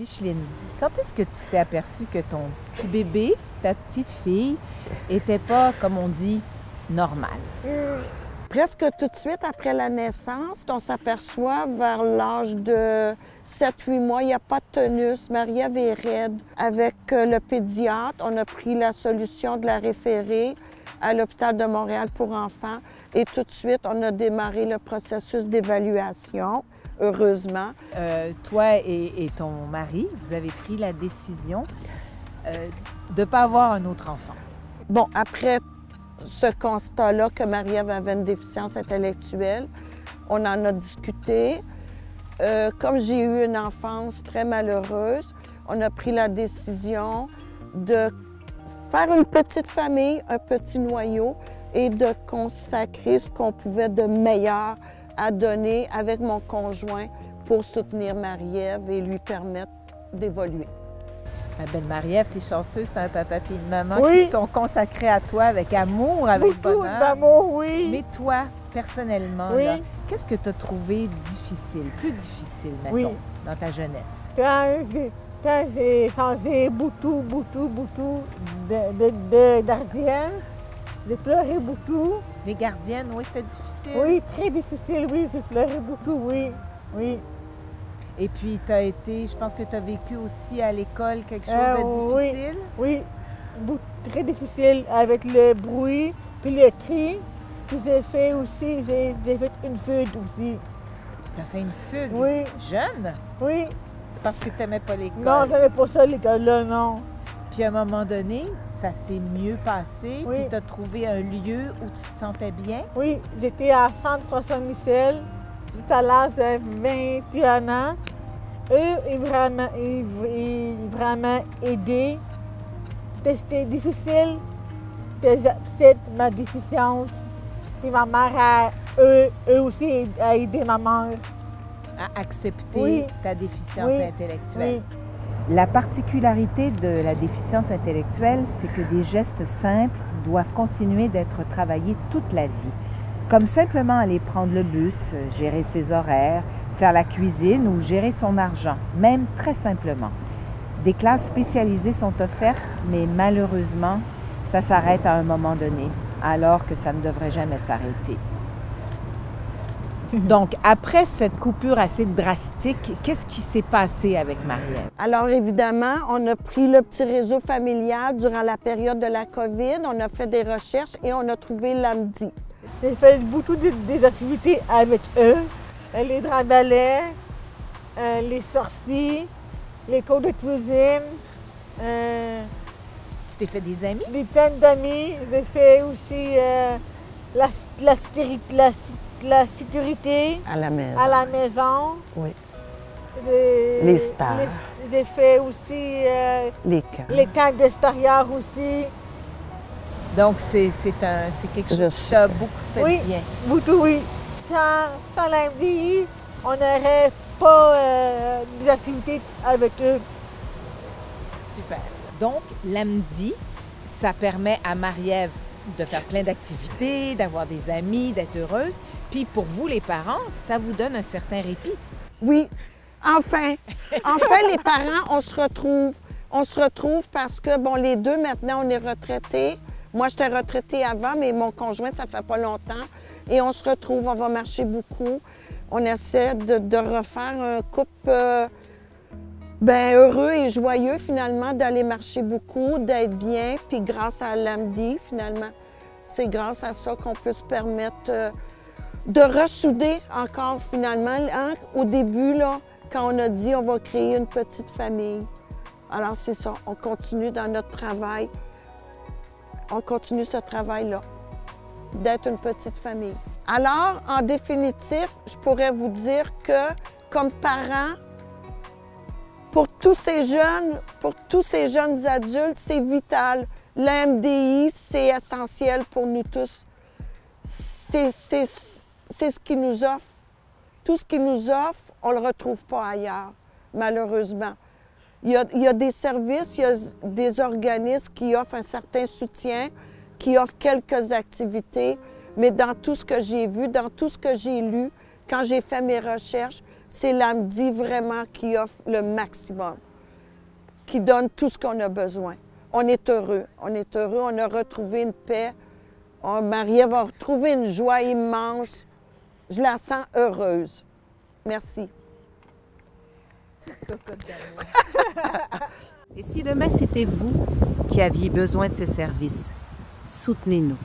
Micheline, quand est-ce que tu t'es aperçue que ton petit bébé, ta petite fille, était pas, comme on dit, normale? Presque tout de suite après la naissance, on s'aperçoit vers l'âge de 7-8 mois, il n'y a pas de tonus. Marie-Ève est raide. Avec le pédiatre, on a pris la solution de la référer à l'hôpital de Montréal pour enfants. Et tout de suite, on a démarré le processus d'évaluation, heureusement. Toi et ton mari, vous avez pris la décision de ne pas avoir un autre enfant. Bon, après ce constat-là que Marie-Ève avait une déficience intellectuelle, on en a discuté. Comme j'ai eu une enfance très malheureuse, on a pris la décision de faire une petite famille, un petit noyau et de consacrer ce qu'on pouvait de meilleur à donner avec mon conjoint pour soutenir Marie-Ève et lui permettre d'évoluer. Ma belle Marie-Ève, t'es chanceuse, t'as un papa et une maman Oui. qui sont consacrés à toi avec amour, avec Beaucoup bonheur. d'amour, oui. Mais toi, personnellement, Oui. là, qu'est-ce que tu as trouvé difficile, plus difficile, mettons, Oui. dans ta jeunesse? Quand j'ai changé beaucoup de gardienne, j'ai pleuré beaucoup. Les gardiennes, oui, c'était difficile. Oui, très difficile, oui, j'ai pleuré beaucoup, oui. Oui. Et puis, tu as été, je pense que tu as vécu aussi à l'école quelque chose de Oui, difficile. oui, très difficile avec le bruit, puis le cri. Puis j'ai fait aussi, j'ai fait une fugue aussi. Tu as fait une fugue Oui. jeune Oui. parce que tu n'aimais pas l'école. Non, j'avais pas ça l'école-là, non. Puis à un moment donné, ça s'est mieux passé, Oui. puis tu as trouvé un lieu où tu te sentais bien. Oui, j'étais à Centre François-Michel, tout à l'âge de 21 ans. Eux, ils vraiment aidé. C'était difficile d'accepter ma déficience. Puis ma mère, eux aussi, a aidé ma mère. À accepter Oui. ta déficience Oui. intellectuelle. Oui. La particularité de la déficience intellectuelle, c'est que des gestes simples doivent continuer d'être travaillés toute la vie. Comme simplement aller prendre le bus, gérer ses horaires, faire la cuisine ou gérer son argent, même très simplement. Des classes spécialisées sont offertes, mais malheureusement, ça s'arrête à un moment donné, alors que ça ne devrait jamais s'arrêter. Donc, après cette coupure assez drastique, qu'est-ce qui s'est passé avec Marie-Ève? Alors évidemment, on a pris le petit réseau familial durant la période de la COVID. On a fait des recherches et on a trouvé l'AMDI. J'ai fait beaucoup des activités avec eux. Les draps balais, les sorties, les cours de cuisine, Tu t'es fait des amis? des plein d'amis. J'ai fait aussi la sécurité À la maison. à la maison. Oui. Les stars. J'ai fait aussi Les camps. les camps d'extérieur aussi. Donc, c'est quelque chose qui t'a beaucoup fait Oui. de bien. Beaucoup, oui. Sans l'AMDI, on n'aurait pas des activités avec eux. Super. Donc, l'AMDI, ça permet à Marie-Ève de faire plein d'activités, d'avoir des amis, d'être heureuse. Puis pour vous, les parents, ça vous donne un certain répit. Oui, enfin. Enfin, les parents, on se retrouve. On se retrouve parce que, bon, les deux, maintenant, on est retraités. Moi, j'étais retraitée avant, mais mon conjoint, ça fait pas longtemps. Et on se retrouve, on va marcher beaucoup. On essaie de refaire un couple heureux et joyeux, finalement, d'aller marcher beaucoup, d'être bien. Puis grâce à l'AMDI, finalement, c'est grâce à ça qu'on peut se permettre de ressouder encore, finalement. Hein? Au début, là, quand on a dit on va créer une petite famille. Alors, c'est ça, on continue dans notre travail. On continue ce travail-là, d'être une petite famille. Alors, en définitif, je pourrais vous dire que, comme parents, pour tous ces jeunes adultes, c'est vital. L'AMDI, c'est essentiel pour nous tous. C'est ce qu'ils nous offrent. Tout ce qu'ils nous offrent, on ne le retrouve pas ailleurs, malheureusement. Il y a des services, il y a des organismes qui offrent un certain soutien, qui offrent quelques activités, mais dans tout ce que j'ai vu, dans tout ce que j'ai lu, quand j'ai fait mes recherches, c'est l'AMDI vraiment qui offre le maximum. qui donne tout ce qu'on a besoin. On est heureux, on a retrouvé une paix. Marie-Ève a retrouvé une joie immense. Je la sens heureuse. Merci. Et si demain c'était vous qui aviez besoin de ces services, soutenez-nous.